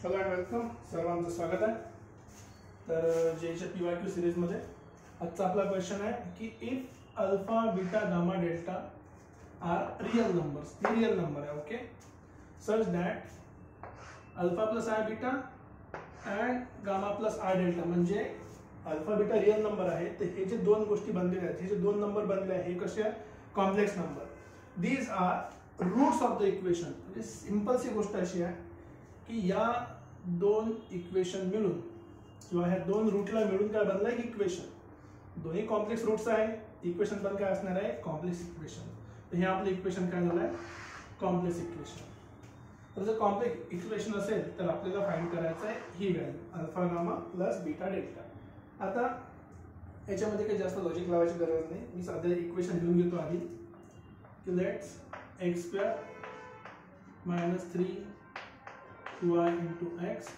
Hello and welcome, सर्वांचं स्वागत आहे. तर जेच्या PYQ सिरीजमध्ये आजचा आपला क्वेश्चन आहे की if alpha beta gamma delta are real numbers. हे रियल नंबर आहे, okay, such that alpha plus i beta and gamma plus i delta, म्हणजे अल्फा बीटा रियल नंबर आहे. तर हे जे दोन गोष्टी बनलेल्या आहेत, हे जे दोन नंबर बनले आहेत, हे कसे आहे? Complex number. These are roots of the equation. म्हणजे सिंपलची गोष्ट अशी आहे की या दोन इक्वेशन मिळून किंवा ह्या दोन रूटला मिळून काय बनलं एक इक्वेशन. दोन्ही कॉम्प्लेक्स रूट्स आहे, इक्वेशन पण काय असणार आहे? Complex equation. तर हे आपलं इक्वेशन काय झालं आहे? Complex equation. तर जर कॉम्प्लेक्स इक्वेशन असेल तर आपल्याला फाइंड करायचं आहे ही value alpha gamma plus beta delta. आता याच्यामध्ये काही जास्त लॉजिक लावायची गरज नाही. मी सध्या इक्वेशन लिहून घेतो आधी की let's x square minus 3y into x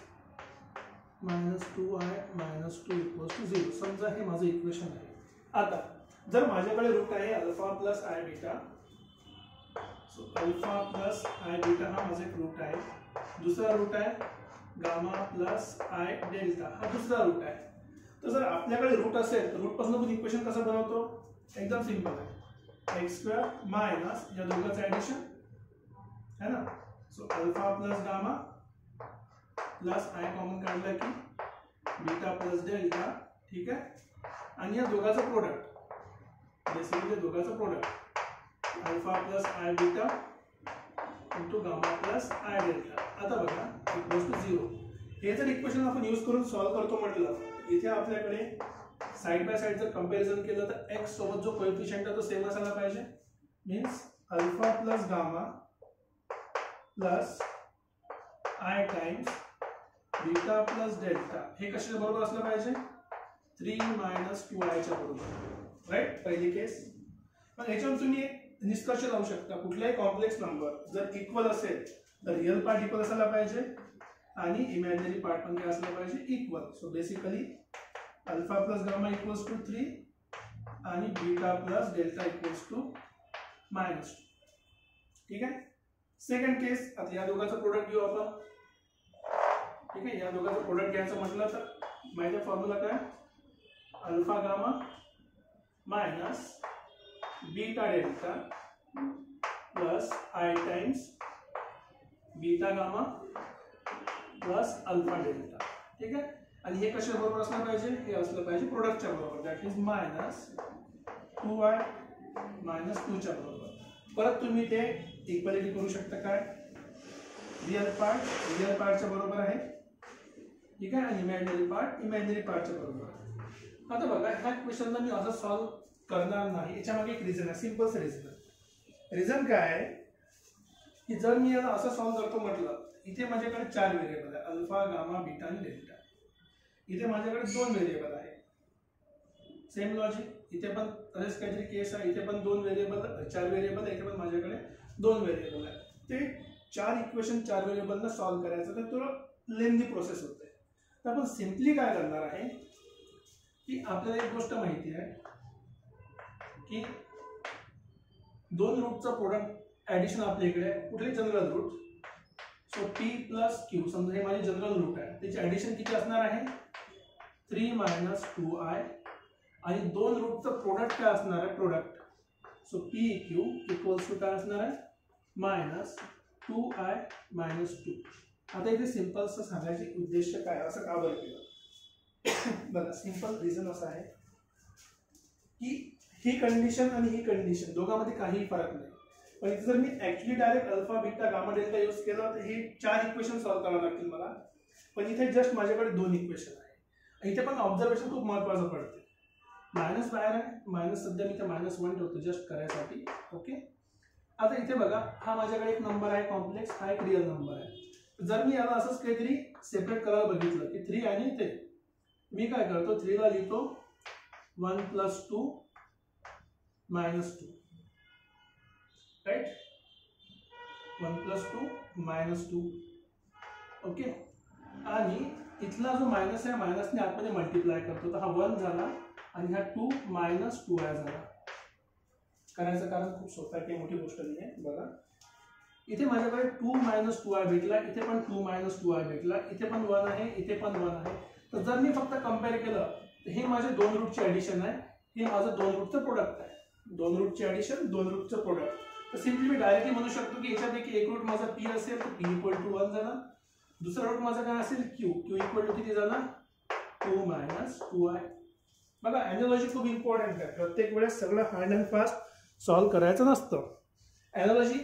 minus 2y minus 2 equals to 0. समजा हे माझं इक्वेशन आहे. आता जर माझ्याकडे रूट आहे alpha plus i beta, so alpha plus i beta हा माझा एक रूट आहे. दुसरा रूट आहे गामा प्लस आय डेल्टा, हा दुसरा रूट आहे. तर जर आपल्याकडे रूट असेल तर रूट पासून आपण इक्वेशन कसं बनवतो? एकदम सिंपल आहे, एक्स स्क्वेअर मायनस या दोघांचं ॲडिशन है ना. So alpha plus gamma plus I common काढला की बीटा प्लस डेल्टा, ठीक आहे. आणि या दोघांचं प्रोडक्ट, बेसिकली दोघांचं product alpha plus i beta into gamma plus i delta. आता बघा इक्वल्स टू 0. हे जर इक्वेशन आपण यूज करून सॉल्व्ह करतो म्हटलं, इथे आपल्याकडे साइड बाय साइड जर कंपॅरिझन केलं तर एक्स सोबत जो कोएफिशियंट आहे तो सेम असायला पाहिजे. Means alpha plus gamma plus I times beta plus delta हे कशाच्या बरोबर असलं पाहिजे? 3 - 2i च्या बरोबर, राईट. पहिली केस. मग याच्यावर तुम्ही एक निष्कर्ष लावू शकता, कुठलाही कॉम्प्लेक्स नंबर जर इक्वल असेल तर रियल पार्ट इक्वल असायला पाहिजे आणि इमॅजिनरी पार्ट पण काय असला पाहिजे? Equal. So basically alpha plus gamma equals to 3 आणि beta plus delta equals to -2. ठीक आहे. सेकंड केस, आता या दोघांचं प्रोडक्ट घेऊ आपण. ठीक आहे, या दोघांचं प्रोडक्ट घ्यायचं म्हटलं तर माहिती फॉर्म्युला काय? Alpha gamma minus beta delta plus I times beta gamma plus alpha delta. ठीक आहे. आणि हे कशा बरोबर असलं पाहिजे? हे असलं पाहिजे प्रोडक्टच्या बरोबर, that is minus 2y minus 2 च्या बरोबर. परत तुम्ही ते इक्वालिटी करू शकता. काय? रियल पार्टच्या बरोबर आहे, ठीक आहे, आणि इमॅजिनरी पार्टच्या बरोबर आहे. आता बघा ह्या क्वेश्चनला मी असं सॉल्व्ह करणार नाही. याच्यामागे एक रिझन आहे, सिंपलच रिझन आहे. रिझन काय आहे की जर मी याला असं सॉल्व्ह करतो म्हटलं, इथे माझ्याकडे 4 व्हेरिएबल आहे, अल्फा गामा बीटा आणि डेल्टा. इथे माझ्याकडे 2 व्हेरिएबल आहे. सेम लॉजिक इथे पण तसेच काहीतरी केस आहे. इथे पण 4 व्हेरिएबल, इथे पण माझ्याकडे 2 व्हेरिएबल आहे. ते 4 इक्वेशन 4 व्हेरिएबलला सॉल्व्ह करायचं तर थोडं लेंदी प्रोसेस होते. तर आपण सिम्पली काय करणार आहे की आपल्याला एक गोष्ट माहिती आहे की 2 रूटचं प्रोडक्ट ॲडिशन आपल्या इकडे कुठले general root. So p plus q, समजा हे माझे जनरल रूट आहे, त्याचे ॲडिशन किती असणार आहे? 3 - 2i. आणि 2 रूटचं प्रोडक्ट काय असणार आहे? Product. So p q equals to काय असणार आहे? Minus 2i minus 2. आता इथे सिंपलचं सांगायचे उद्देश काय, असं का बरं केलं? बघा सिंपल रिझन असं आहे की ही कंडिशन आणि ही कंडिशन दोघांमध्ये काही फरक नाही. पण इथे जर मी actually direct alpha beta gamma delta use केला तर हे 4 इक्वेशन सॉल्व्ह करावं लागतील मला. पण इथे जस्ट माझ्याकडे 2 इक्वेशन आहे. इथे पण ऑब्झर्वेशन खूप महत्वाचं पडते. मायनस बाहेर आहे, मायनस सध्या मी इथे -1 ठेवतो जस्ट करायसाठी, ओके. आता इथे बघा हा माझ्याकडे एक नंबर आहे कॉम्प्लेक्स, हा एक रिअल नंबर आहे. जर मी याला असंच काहीतरी सेपरेट करायला बघितलं की 3 आणि इथे मी काय करतो, 3 ला लिहितो 1 + 2 -2, राईट. 1 + 2 -2, ओके. आणि इथला जो मायनस आहे, मायनसने आतमध्ये मल्टिप्लाय करतो, तर हा 1 झाला आणि हा 2 -2i झाला. करायचं कारण खूप सोपं आहे, काही मोठी गोष्ट नाही आहे. बघा इथे माझ्याकडे 2 - 2i भेटला, इथे पण 2 - 2i भेटला, इथे पण 1 आहे, इथे पण 1 आहे. तर जर मी फक्त कम्पेअर केलं तर हे माझे दोन रूटचे ॲडिशन आहे, हे माझं दोन रूटचं प्रोडक्ट आहे. दोन रूटचे ॲडिशन, दोन रूटचं प्रोडक्ट. तर सिम्पली मी डायरेक्टली म्हणू शकतो की याच्यापैकी एक रूट माझा पी असेल तर p = 1 जाणार. दुसरा रूट माझा काय असेल q = किती जाणार 2 - 2i. बघा ॲनालॉजी खूप इम्पॉर्टंट आहे. प्रत्येक वेळेस सगळं हार्ड अँड फास्ट सॉल्व्ह करायचं नसतं. ॲनालॉजी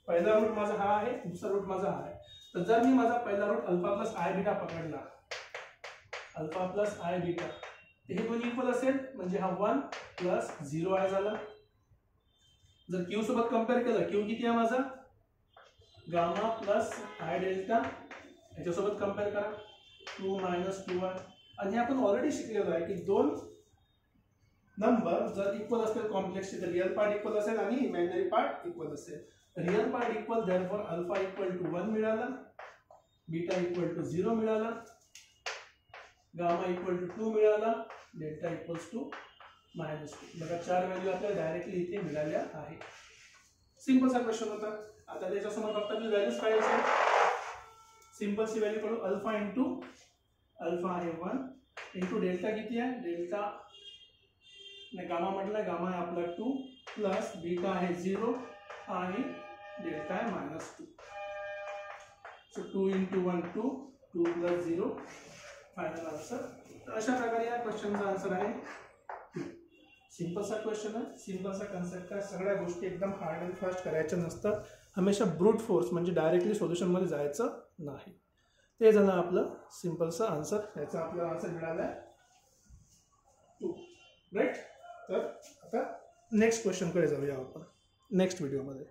पहिला रूट माझा हा आहे, दुसरा रूट माझा हा आहे. तर जर मी माझा पहिला root alpha plus i beta पकडला, अल्फा प्लस आय बीटा, हे दोन्ही इक्वल असेल म्हणजे हा 1 प्लस 0i झाला. जर क्यू सोबत कंपेअर केलं, क्यू किती आहे माझा गामा प्लस आय डेल्टा, याच्यासोबत कंपेअर करा 2 - 2i. आणि हे आपण ऑलरेडी शिकलेलो आहे की दोन नंबर जर इक्वल असतील कॉम्प्लेक्सचे तर रिअल पार्ट इक्वल असेल आणि इमॅजिनरी पार्ट इक्वल असेल. Real part equal, therefore alpha = 1 मिळाला, बीटा = 0 मिळाला, गामा = 2 मिळाला, डेल्टा = -2. बघा 4 व्हॅल्यू आपल्याला डायरेक्टली इथे मिळाल्या आहे. सिंपलचा क्वेश्चन होता. आता त्याच्यासमोर फक्त मी व्हॅल्यूज काढायचे. सिंपलची व्हॅल्यू काढू, अल्फा इंटू अल्फा आहे 1 इंटू डेल्टा किती आहे, डेल्टा ने गामा म्हटलं, गामा आहे आपला 2 प्लस बीटा आहे 0 आणि डेल्टा आहे -2. So 2 × 1 2, 2 + 0 final answer. तर अशा प्रकारे या क्वेश्चनचा आन्सर आहे 2. सिंपलचा क्वेश्चन आहे. सिंपलचा कन्सेप्ट काय, सगळ्या गोष्टी एकदम हार्ड अँड फास्ट करायच्या नसतात. हमेशा ब्रूट फोर्स म्हणजे डायरेक्टली सोल्युशनमध्ये जायचं नाही. ते झालं आपलं सिंपलचा आन्सर. याचा आपल्याला आन्सर मिळाला आहे 2. राईट. तर आता नेक्स्ट क्वेश्चनकडे जाऊया आपण नेक्स्ट व्हिडिओमध्ये.